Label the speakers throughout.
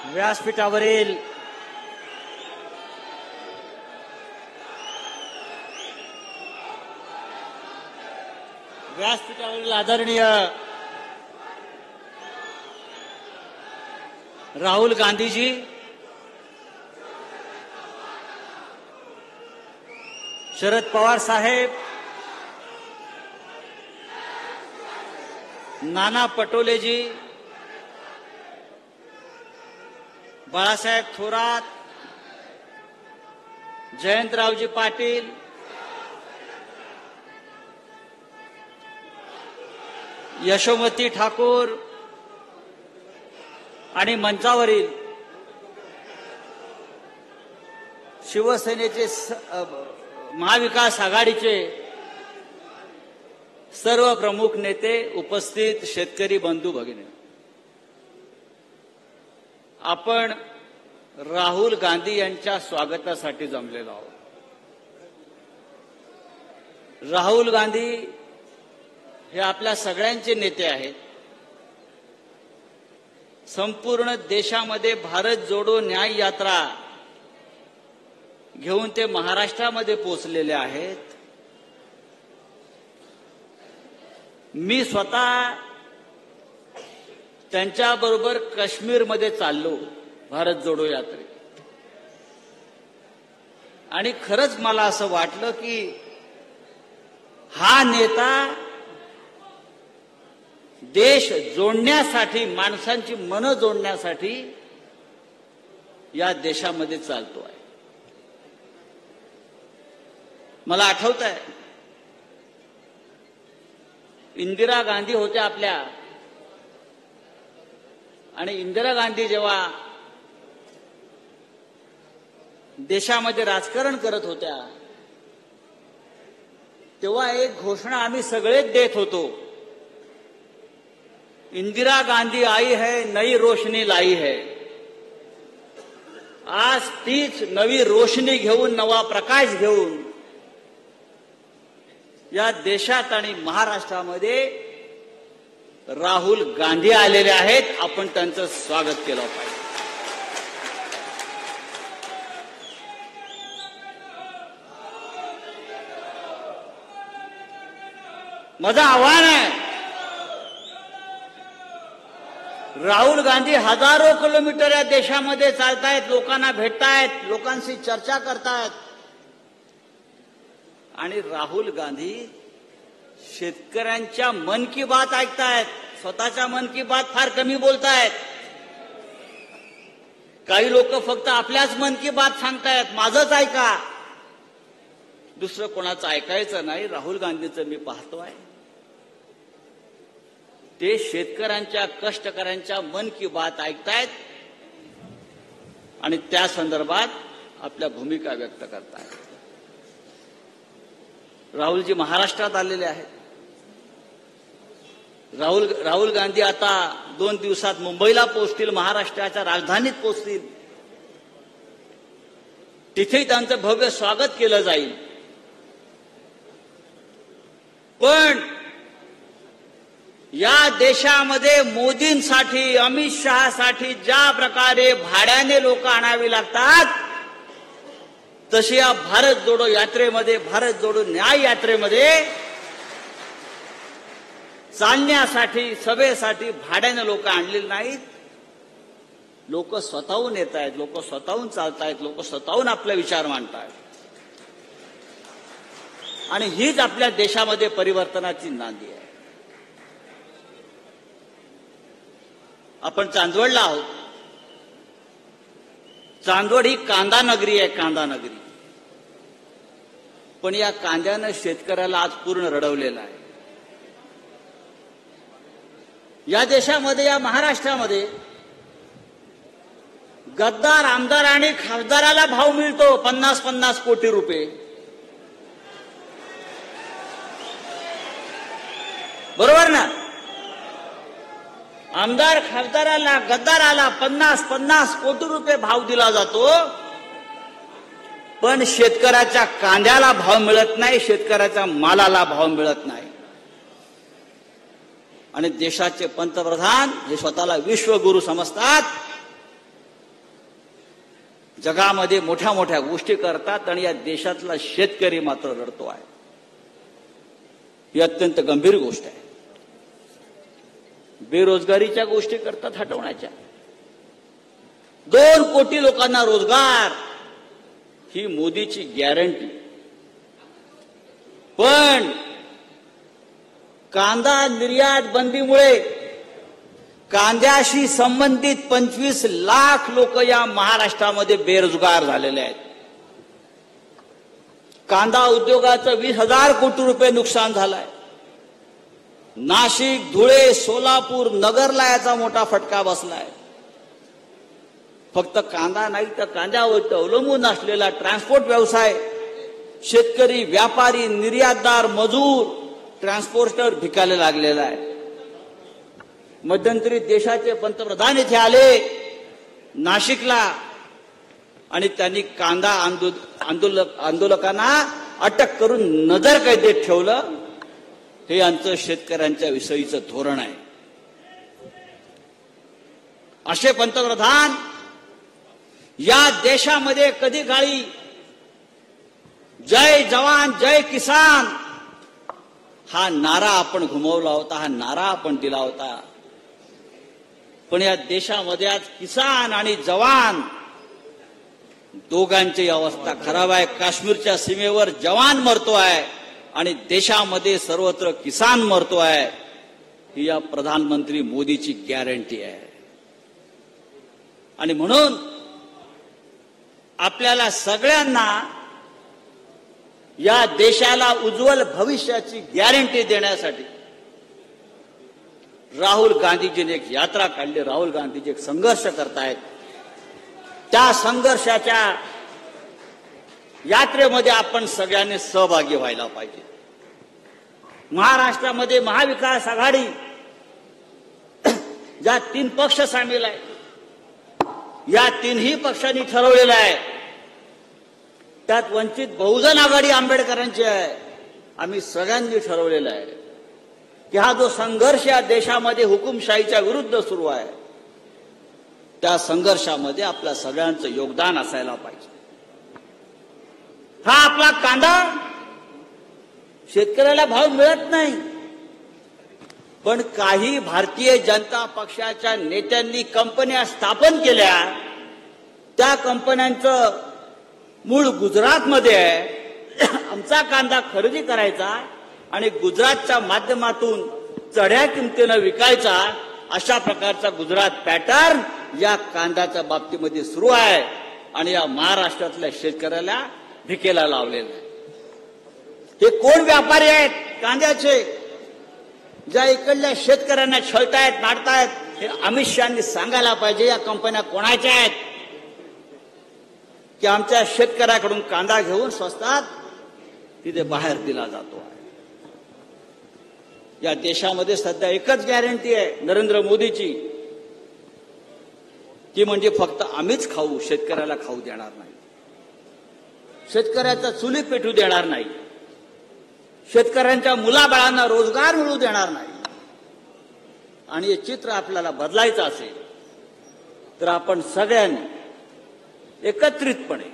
Speaker 1: व्यासपीठावरील आदरणीय राहुल गांधीजी, शरद पवार साहेब, नाना पटोलेजी, बाळासाहेब थोरात, जयंतरावजी पाटील, यशोमती ठाकूर आणि मंचावरील शिवसेनेचे महाविकास आघाडीचे सर्व प्रमुख नेते, उपस्थित शेतकरी बंधू भगिनी, आपण राहुल गांधी यांच्या स्वागतासाठी जमलेलो आहोत. राहुल गांधी हे आपल्या सगळ्यांचे नेते आहेत. संपूर्ण देशामध्ये भारत जोडो न्याय यात्रा घेऊन ते महाराष्ट्रामध्ये पोहोचलेले आहेत. मी स्वतः त्यांच्याबरोबर काश्मीरमध्ये चाललो भारत जोडो यात्रेत, आणि खरंच मला असं वाटलं की हा नेता देश जोडण्यासाठी, माणसांची मनं जोडण्यासाठी या देशामध्ये चालतो आहे. मला आठवत आहे, इंदिरा गांधी होत्या आपल्या, आणि इंदिरा गांधी जेव्हा देशामध्ये राजकारण करत होत्या तेव्हा एक घोषणा आम्ही सगळेच देत होतो, इंदिरा गांधी आई है, नई रोशनी लाई है. आज तीच नवी रोशनी घेऊन, नवा प्रकाश घेऊन या देशात आणि महाराष्ट्रामध्ये राहुल गांधी आलेले आहेत. आपण त्यांचं स्वागत केलं पाहिजे. माझं आव्हान आहे, राहुल गांधी हजारो किलोमीटर या देशामध्ये चालतायत, लोकांना भेटतायत, लोकांशी चर्चा करतायत, आणि राहुल गांधी शेतकऱ्यांच्या मन की बात ऐकतायत. स्वतःच्या मन की बात फार कमी बोलतायत. काही लोक फक्त आपल्याच मन की बात सांगतायत, माझंच ऐका, दुसरं कोणाचं ऐकायचं नाही. राहुल गांधीचं मी पाहतोय, ते शेतकऱ्यांच्या, कष्टकऱ्यांच्या मन की बात ऐकतायत आणि त्या संदर्भात आपल्या भूमिका व्यक्त करतायत. राहुलजी महाराष्ट्रात आलेले आहेत. राहुल गांधी आता 2 दिवसात मुंबईला पोहोचतील, महाराष्ट्राच्या राजधानीत पोहोचतील. तिथेही त्यांचं भव्य स्वागत केलं जाईल. पण या देशामध्ये मोदींसाठी, अमित शहासाठी ज्या प्रकारे भाड्याने लोक आणावी लागतात, तशी या भारत जोडो यात्रेमध्ये, भारत जोडो न्याय यात्रेमध्ये चालण्यासाठी, सभेसाठी भाड्याने लोक आणलेली नाहीत. लोक स्वतःहून येत आहेत, लोक स्वतःहून चालतायत, लोक स्वतःहून आपले विचार मांडतायत, आणि हीच आपल्या देशामध्ये परिवर्तनाची नांदी आहे. आपण चांदवडला आहोत. चांदवड ही कांदा नगरी आहे, कांदा नगरी. पण या कांद्यानं शेतकऱ्याला आज पूर्ण रडवलेलं आहे. या देशामध्ये, या महाराष्ट्रामध्ये गद्दार आमदार आणि खासदाराला भाव मिळतो 50-50 कोटी रुपये. बरोबर ना? आमदार खासदाराला, गद्दाराला 50-50 कोटी रुपये भाव दिला जातो, पण शेतकऱ्याच्या कांद्याला भाव मिळत नाही, शेतकऱ्याच्या मालाला भाव मिळत नाही. आणि देशाचे पंतप्रधान हे स्वतःला विश्वगुरू समजतात, जगामध्ये मोठ्या मोठ्या गोष्टी करतात आणि या देशातला शेतकरी मात्र रडतो आहे. ही अत्यंत गंभीर गोष्ट आहे. बेरोजगारीच्या गोष्टी करतात हटवण्याच्या. 2 कोटी लोकांना रोजगार ही मोदीची गॅरंटी. पण कांदा निर्यात बंदीमुळे कांद्याशी संबंधित 25 लाख लोक या महाराष्ट्रामध्ये बेरोजगार झालेले आहेत. कांदा उद्योगाचं 20,000 कोटी रुपये नुकसान झालंय. नाशिक, धुळे, सोलापूर, नगरला याचा मोठा फटका बसलाय. फक्त कांदा नाही तर कांद्यावर अवलंबून असलेला ट्रान्सपोर्ट व्यवसाय, शेतकरी, व्यापारी, निर्यातदार, मजूर, ट्रान्सपोर्टर भिकायला लागलेला आहे. मध्यंतरी देशाचे पंतप्रधान इथे आले नाशिकला आणि त्यांनी कांदा आंदोलकांना अटक करून नजरकैदेत ठेवलं. हे आमचं शेतकऱ्यांच्या विषयीचं धोरण आहे. असे पंतप्रधान या देशामध्ये कधी काळी जय जवान जय किसान हा नारा आपण घुमवला होता, हा नारा आपण दिला होता. पण या देशामध्ये आज किसान आणि जवान दोघांची अवस्था खराब आहे. काश्मीरच्या सीमेवर जवान मरतोय आणि देशामध्ये सर्वत्र किसान मरतोय. ही या प्रधानमंत्री मोदीची गॅरंटी आहे. आणि म्हणून आपल्याला सगळ्यांना या देशाला उज्ज्वल भविष्याची गॅरंटी देण्यासाठी राहुल गांधीजीने एक यात्रा काढली. राहुल गांधीजी एक संघर्ष करतायत. त्या संघर्षाच्या यात्रेमध्ये आपण सगळ्यांनी सहभागी व्हायला पाहिजे. महाराष्ट्रामध्ये महाविकास आघाडी ज्या 3 पक्ष सामील आहेत, या 3ही पक्षांनी ठरवलेलं आहे. त्यात वंचित बहुजन आघाडी आंबेडकरांची आहे. आम्ही सगळ्यांनी ठरवलेलं आहे की हा जो संघर्ष या देशामध्ये हुकुमशाहीच्या विरुद्ध सुरू आहे, त्या संघर्षामध्ये आपल्या सगळ्यांचं योगदान असायला पाहिजे. हा आपला कांदा शेतकऱ्याला भाव मिळत नाही, पण काही भारतीय जनता पक्षाच्या नेत्यांनी कंपन्या स्थापन केल्या. त्या कंपन्यांचं मूळ गुजरातमध्ये आहे. आमचा कांदा खरेदी करायचा आणि गुजरातच्या माध्यमातून चढ्या किमतीनं विकायचा, अशा प्रकारचा गुजरात पॅटर्न या कांद्याच्या बाबतीमध्ये सुरू आहे. आणि या महाराष्ट्रातल्या शेतकऱ्याला भिकेला लावलेलं आहे. हे कोण व्यापारी आहेत कांद्याचे, ज्या इकडल्या शेतकऱ्यांना छळतायत, नाडतायत? हे अमित शहानी सांगायला पाहिजे. या कंपन्या कोणाच्या आहेत की आमच्या शेतकऱ्याकडून कांदा घेऊन स्वस्तात तिथे बाहेर दिला जातो. या देशामध्ये सध्या एकच गॅरंटी आहे नरेंद्र मोदीची, ती म्हणजे फक्त आम्हीच खाऊ, शेतकऱ्याला खाऊ देणार नाही, शेतकऱ्याचा चुली पेटू देणार नाही, शेतकऱ्यांच्या मुलाबाळांना रोजगार मिळू देणार नाही. आणि हे चित्र आपल्याला बदलायचं असेल तर आपण सगळ्यांनी एकत्रितपणे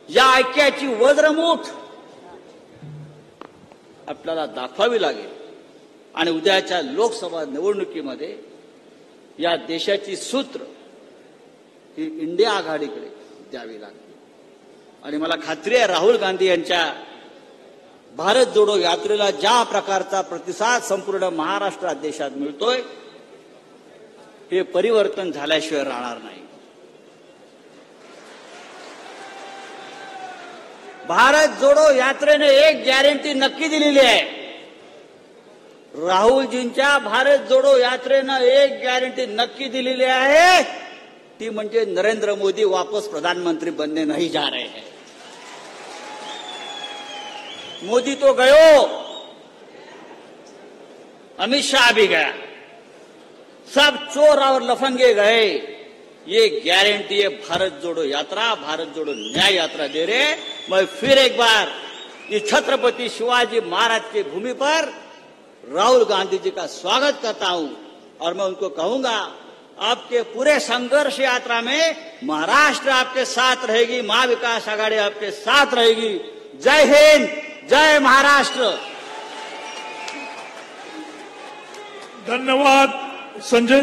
Speaker 1: या ऐक्याची वज्रमूठ आपल्याला दाखवावी लागेल. आणि उद्याच्या लोकसभा निवडणुकीमध्ये या देशाची सूत्र ही इंडिया आघाडीकडे द्यावी लागेल. आणि मला खात्री आहे राहुल गांधी यांच्या भारत जोडो यात्रेला ज्या प्रकारचा प्रतिसाद संपूर्ण महाराष्ट्रात देशात मिळतोय, हे परिवर्तन झाल्याशिवाय राहणार नाही. भारत जोडो यात्रेने एक गॅरंटी नक्की दिलेली आहे. राहुलजींच्या भारत जोडो यात्रेनं एक गॅरंटी नक्की दिलेली आहे, ती म्हणजे नरेंद्र मोदी वापस प्रधानमंत्री बनने नहीं जा रहे हैं. मोदी तो गयो, अमित शाह भी गया, सब चोर और लफंगे गए. ये गारंटी है भारत जोड़ो यात्रा, भारत जोड़ो न्याय यात्रा दे रहे. मैं फिर एक बार इस छत्रपति शिवाजी महाराज की भूमि पर राहुल गांधी जी का स्वागत करता हूं और मैं उनको कहूंगा आपके पूरे संघर्ष यात्रा में महाराष्ट्र आपके साथ रहेगी, महाविकास आघाड़ी आपके साथ रहेगी। जय हिंद, जय महाराष्ट्र।
Speaker 2: धन्यवाद संजय।